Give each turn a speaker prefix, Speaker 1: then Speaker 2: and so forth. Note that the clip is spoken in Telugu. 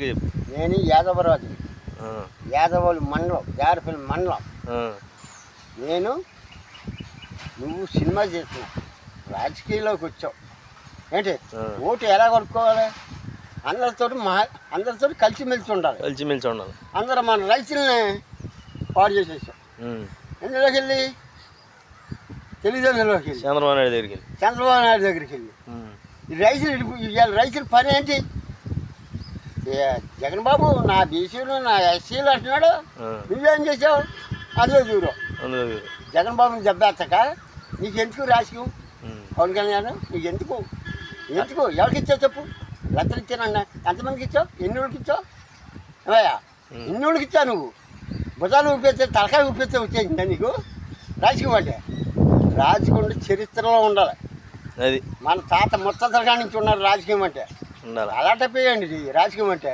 Speaker 1: చెప్పు.
Speaker 2: నేను యాదవరాజు, యాదవులు మండలం, జారపల్లి మండలం. నేను నువ్వు సినిమా చేస్తున్నావు, రాజకీయాల్లోకి వచ్చావు ఏంటి, ఓటు ఎలా కొనుక్కోవాలి? అందరితో కలిసిమెలిసి ఉండాలి. అందరూ మన రైతుల్ని పాడు చేసేసాం. ఎందులోకి వెళ్ళి తెలుగుదేశంలోకి వెళ్ళి చంద్రబాబు నాయుడు దగ్గరికి వెళ్ళి ఈ రైతుల పని ఏంటి? జగన్ బాబు నా బీసీలు నా ఎస్సీలు అంటున్నాడు, నువ్వేం చేసావు? అందులో చూడు. జగన్ బాబుని దెబ్బేస్తాక నీకెందుకు రాజకీయం? పవన్ కళ్యాణ్ నీకెందుకు ఎవరికి ఇచ్చావు చెప్పు? లక్షలు ఇచ్చానన్నా, ఎంతమందికి ఇచ్చావు? ఎన్ని ఊళ్ళకి ఇచ్చావు? ఏమయ్యా ఎన్ని ఊళ్ళకి ఇచ్చావు? నువ్వు భుజాలు ఊపిస్తే తలకాయ ఊపిస్తే వచ్చేసిందా నీకు రాజకీయం? అంటే రాజకీయం చరిత్రలో ఉండాలి. అది మన తాత ముత్తాతల కాడి నుంచి ఉన్నారు రాజకీయం అంటే. అలాంటి రాజకీయం అంటే